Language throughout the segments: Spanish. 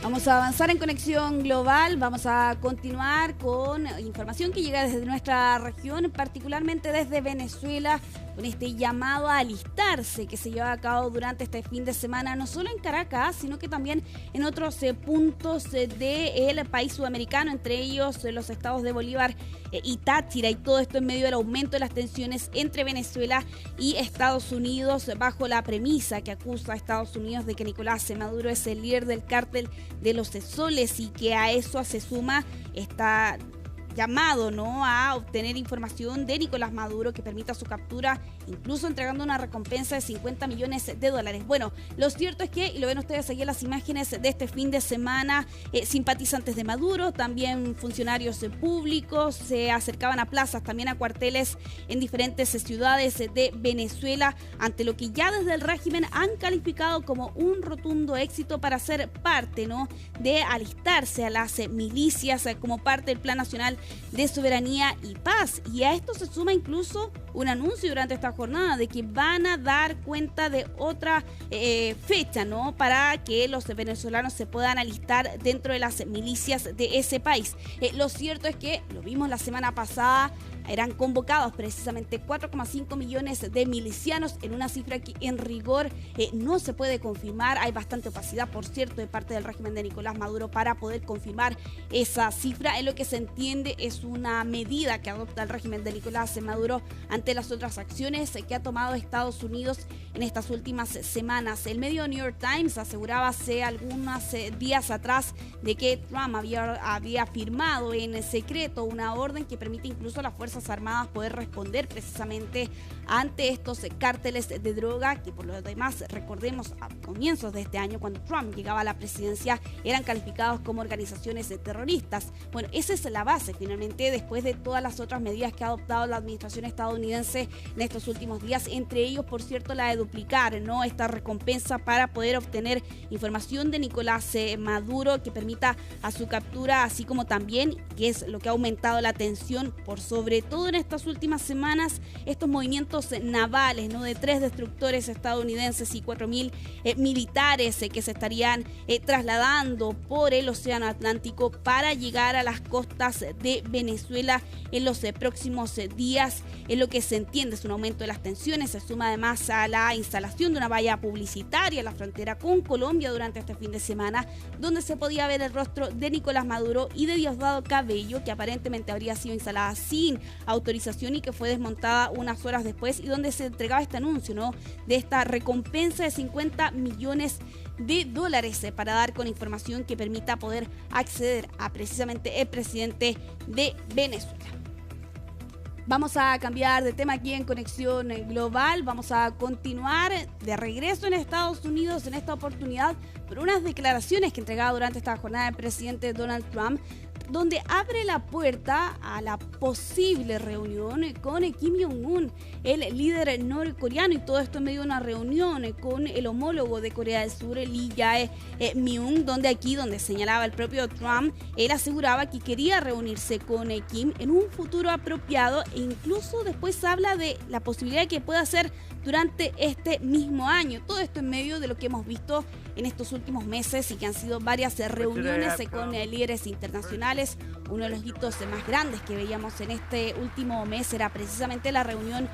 Vamos a avanzar en Conexión Global, vamos a continuar con información que llega desde nuestra región, particularmente desde Venezuela, con este llamado a alistarse que se lleva a cabo durante este fin de semana, no solo en Caracas, sino que también en otros puntos del país sudamericano, entre ellos los estados de Bolívar y Táchira, y todo esto en medio del aumento de las tensiones entre Venezuela y Estados Unidos, bajo la premisa que acusa a Estados Unidos de que Nicolás Maduro es el líder del cártel de los soles, y que a eso se suma esta llamado, ¿no?, a obtener información de Nicolás Maduro que permita su captura, incluso entregando una recompensa de $50 millones. Bueno, lo cierto es que, y lo ven ustedes aquí en las imágenes de este fin de semana, simpatizantes de Maduro, también funcionarios públicos, se acercaban a plazas, también a cuarteles en diferentes ciudades de Venezuela, ante lo que ya desde el régimen han calificado como un rotundo éxito para ser parte, ¿no?, de alistarse a las milicias como parte del Plan Nacional de Soberanía y Paz. Y a esto se suma incluso un anuncio durante esta jornada de que van a dar cuenta de otra fecha, ¿no?, para que los venezolanos se puedan alistar dentro de las milicias de ese país. Lo cierto es que, lo vimos la semana pasada, eran convocados precisamente 4,5 millones de milicianos, en una cifra que en rigor no se puede confirmar. Hay bastante opacidad, por cierto, de parte del régimen de Nicolás Maduro para poder confirmar esa cifra. En lo que se entiende es una medida que adopta el régimen de Nicolás Maduro ante las otras acciones que ha tomado Estados Unidos en estas últimas semanas. El medio New York Times aseguraba hace algunos días atrás de que Trump había firmado en secreto una orden que permite incluso a las Fuerzas Armadas poder responder precisamente ante estos cárteles de droga, que por lo demás, recordemos, a comienzos de este año, cuando Trump llegaba a la presidencia, eran calificados como organizaciones terroristas. Bueno, esa es la base finalmente, después de todas las otras medidas que ha adoptado la administración estadounidense en estos últimos días, entre ellos, por cierto, la de duplicar, ¿no?, esta recompensa para poder obtener información de Nicolás Maduro que permita a su captura, así como también, que es lo que ha aumentado la tensión, por sobre todo en estas últimas semanas, estos movimientos navales, ¿no?, de 3 destructores estadounidenses y 4.000 militares que se estarían trasladando por el Océano Atlántico para llegar a las costas de Venezuela en los próximos días. En lo que se entiende es un aumento de las tensiones, se suma además a la instalación de una valla publicitaria en la frontera con Colombia durante este fin de semana, donde se podía ver el rostro de Nicolás Maduro y de Diosdado Cabello, que aparentemente habría sido instalada sin autorización y que fue desmontada unas horas después, y donde se entregaba este anuncio, ¿no?, de esta recompensa de $50 millones para dar con información que permita poder acceder a precisamente el presidente de Venezuela. Vamos a cambiar de tema aquí en Conexión Global. Vamos a continuar de regreso en Estados Unidos en esta oportunidad por unas declaraciones que entregaba durante esta jornada el presidente Donald Trump, donde abre la puerta a la posible reunión con Kim Jong-un, el líder norcoreano, y todo esto en medio de una reunión con el homólogo de Corea del Sur, Lee Jae-myung, donde señalaba el propio Trump, él aseguraba que quería reunirse con Kim en un futuro apropiado, e incluso después habla de la posibilidad que pueda ser durante este mismo año. Todo esto en medio de lo que hemos visto en estos últimos meses y que han sido varias reuniones con líderes internacionales. Uno de los hitos más grandes que veíamos en este último mes era precisamente la reunión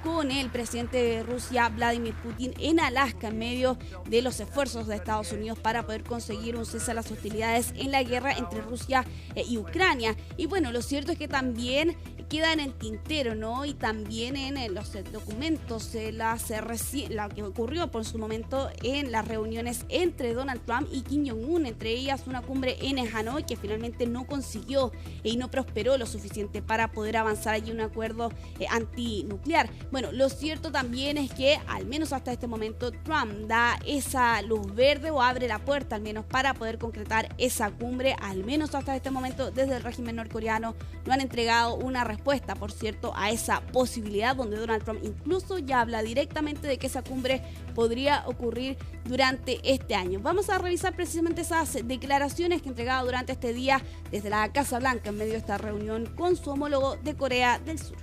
con el presidente de Rusia, Vladimir Putin, en Alaska, en medio de los esfuerzos de Estados Unidos para poder conseguir un cese a las hostilidades en la guerra entre Rusia y Ucrania. Y bueno, lo cierto es que también queda en el tintero, ¿no?, y también en los documentos, lo que ocurrió por su momento en las reuniones entre Donald Trump y Kim Jong-un, entre ellas una cumbre en Hanoi que finalmente no consiguió y no prosperó lo suficiente para poder avanzar allí un acuerdo antinuclear. Bueno, lo cierto también es que al menos hasta este momento Trump da esa luz verde, o abre la puerta al menos para poder concretar esa cumbre. Al menos hasta este momento desde el régimen norcoreano no han entregado una respuesta, por cierto, a esa posibilidad, donde Donald Trump incluso ya habla directamente de que esa cumbre podría ocurrir durante este año. Vamos a revisar precisamente esas declaraciones que entregaba durante este día desde la Casa Blanca en medio de esta reunión con su homólogo de Corea del Sur.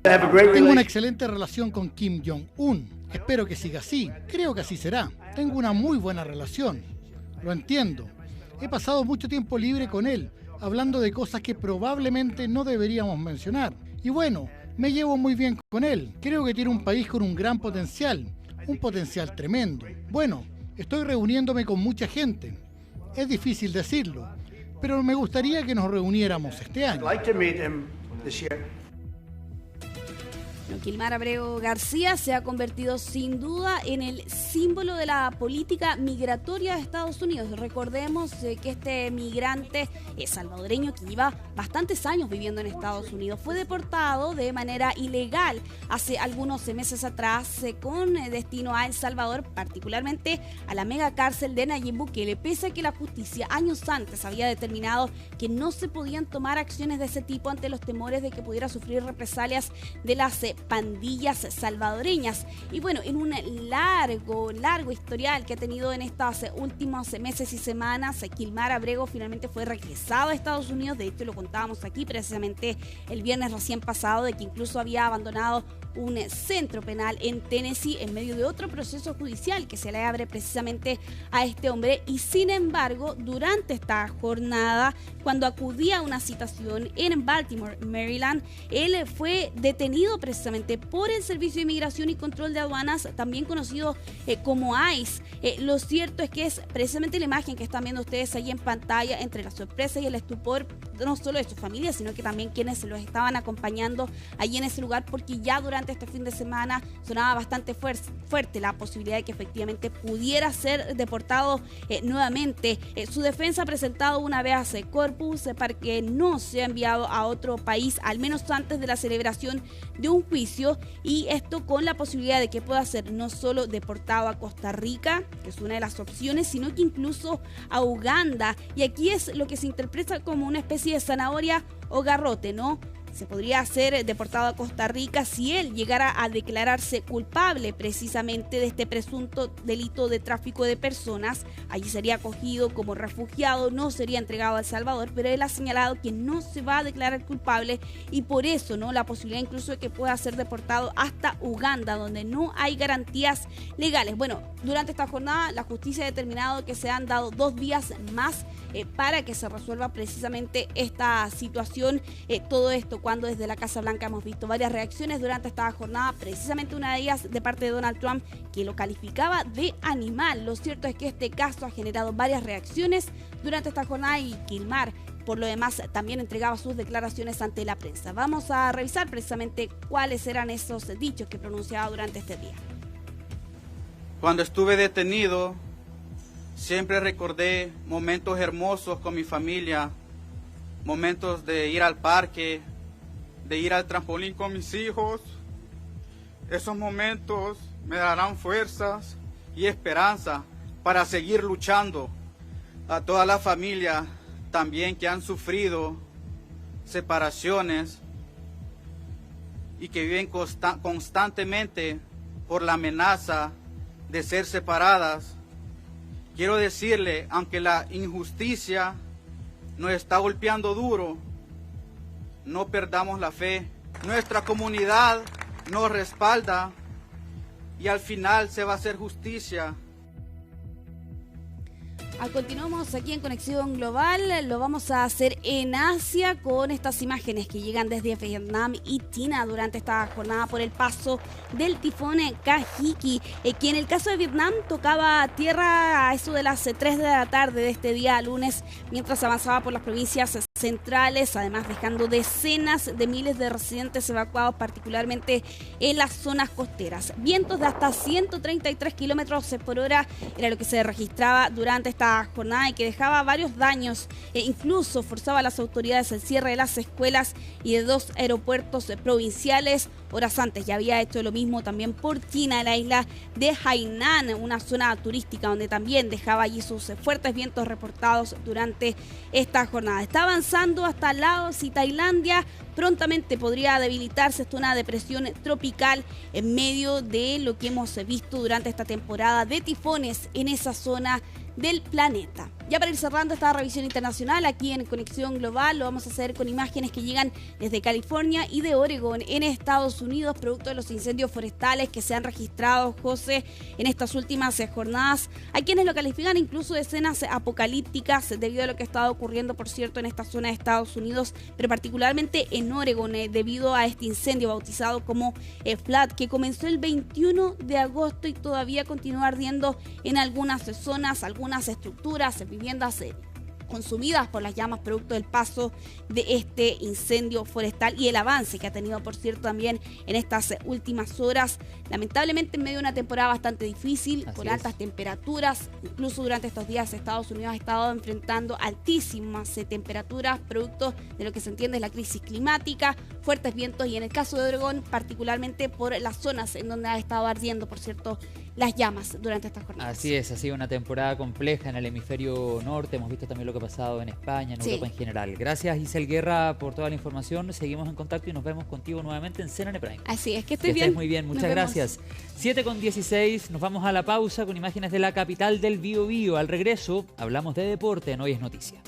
Tengo una excelente relación con Kim Jong-un. Espero que siga así. Creo que así será. Tengo una muy buena relación. Lo entiendo. He pasado mucho tiempo libre con él, hablando de cosas que probablemente no deberíamos mencionar. Y bueno, me llevo muy bien con él. Creo que tiene un país con un gran potencial, un potencial tremendo. Bueno, estoy reuniéndome con mucha gente. Es difícil decirlo, pero me gustaría que nos reuniéramos este año. Quilmar Abrego García se ha convertido sin duda en el símbolo de la política migratoria de Estados Unidos. Recordemos que este migrante salvadoreño que lleva bastantes años viviendo en Estados Unidos fue deportado de manera ilegal hace algunos meses atrás con destino a El Salvador, particularmente a la mega cárcel de Nayib Bukele, pese a que la justicia años antes había determinado que no se podían tomar acciones de ese tipo ante los temores de que pudiera sufrir represalias de las pandillas salvadoreñas. Y bueno, en un largo historial que ha tenido en estos últimos meses y semanas, Quilmar Abrego finalmente fue regresado a Estados Unidos. De hecho, lo contábamos aquí precisamente el viernes recién pasado, de que incluso había abandonado un centro penal en Tennessee en medio de otro proceso judicial que se le abre precisamente a este hombre. Y sin embargo, durante esta jornada, cuando acudía a una citación en Baltimore, Maryland, él fue detenido precisamente por el Servicio de Inmigración y Control de Aduanas, también conocido como ICE. Lo cierto es que es precisamente la imagen que están viendo ustedes ahí en pantalla, entre la sorpresa y el estupor, no solo de su familia, sino que también quienes los estaban acompañando allí en ese lugar, porque ya durante este fin de semana sonaba bastante fuerte la posibilidad de que efectivamente pudiera ser deportado nuevamente. Su defensa ha presentado una habeas corpus para que no sea enviado a otro país, al menos antes de la celebración de un juicio, y esto con la posibilidad de que pueda ser no solo deportado a Costa Rica, que es una de las opciones, sino que incluso a Uganda. Y aquí es lo que se interpreta como una especie de zanahoria o garrote, ¿no? Se podría ser deportado a Costa Rica si él llegara a declararse culpable precisamente de este presunto delito de tráfico de personas. Allí sería acogido como refugiado, no sería entregado a El Salvador, pero él ha señalado que no se va a declarar culpable y por eso, ¿no?, la posibilidad incluso de que pueda ser deportado hasta Uganda, donde no hay garantías legales. Bueno, durante esta jornada la justicia ha determinado que se han dado 2 días más para que se resuelva precisamente esta situación. Todo esto cuando desde la Casa Blanca hemos visto varias reacciones durante esta jornada, precisamente una de ellas de parte de Donald Trump, que lo calificaba de animal. Lo cierto es que este caso ha generado varias reacciones durante esta jornada y Quilmar, por lo demás, también entregaba sus declaraciones ante la prensa. Vamos a revisar precisamente cuáles eran esos dichos que pronunciaba durante este día. Cuando estuve detenido, siempre recordé momentos hermosos con mi familia, momentos de ir al parque, de ir al trampolín con mis hijos. Esos momentos me darán fuerzas y esperanza para seguir luchando. A toda la familia también que han sufrido separaciones y que viven constantemente por la amenaza de ser separadas, quiero decirle, aunque la injusticia nos está golpeando duro, no perdamos la fe. Nuestra comunidad nos respalda y al final se va a hacer justicia. Continuamos aquí en Conexión Global, lo vamos a hacer en Asia con estas imágenes que llegan desde Vietnam y China durante esta jornada por el paso del tifón Kahiki, que en el caso de Vietnam tocaba tierra a eso de las 3 de la tarde de este día lunes, mientras avanzaba por las provincias centrales, además dejando decenas de miles de residentes evacuados, particularmente en las zonas costeras. Vientos de hasta 133 kilómetros por hora era lo que se registraba durante esta jornada y que dejaba varios daños e incluso forzaba a las autoridades el cierre de las escuelas y de 2 aeropuertos provinciales. Horas antes ya había hecho lo mismo también por China, la isla de Hainan, una zona turística donde también dejaba allí sus fuertes vientos reportados durante esta jornada. Está avanzando hasta Laos y Tailandia. Prontamente podría debilitarse hasta una depresión tropical en medio de lo que hemos visto durante esta temporada de tifones en esa zona del planeta. Ya para ir cerrando esta revisión internacional, aquí en Conexión Global lo vamos a hacer con imágenes que llegan desde California y de Oregón en Estados Unidos, producto de los incendios forestales que se han registrado, José, en estas últimas jornadas. Hay quienes lo califican incluso de escenas apocalípticas debido a lo que ha estado ocurriendo, por cierto, en esta zona de Estados Unidos, pero particularmente en Oregón, debido a este incendio bautizado como Flood, que comenzó el 21 de agosto y todavía continúa ardiendo en algunas zonas, algunas estructuras, viviendas consumidas por las llamas producto del paso de este incendio forestal y el avance que ha tenido, por cierto, también en estas últimas horas, lamentablemente en medio de una temporada bastante difícil, con altas temperaturas. Incluso durante estos días Estados Unidos ha estado enfrentando altísimas temperaturas, producto de lo que se entiende es la crisis climática, fuertes vientos y en el caso de Oregón, particularmente por las zonas en donde ha estado ardiendo, por cierto, las llamas durante estas jornadas. Así es, ha sido una temporada compleja en el hemisferio norte. Hemos visto también lo que ha pasado en España, en Europa en general. Gracias, Isel Guerra, por toda la información. Seguimos en contacto y nos vemos contigo nuevamente en CNN Prime. Así es, que estés bien. Muy bien, muchas gracias. 7:16, nos vamos a la pausa con imágenes de la capital del Biobío. Al regreso, hablamos de deporte en Hoy es Noticia.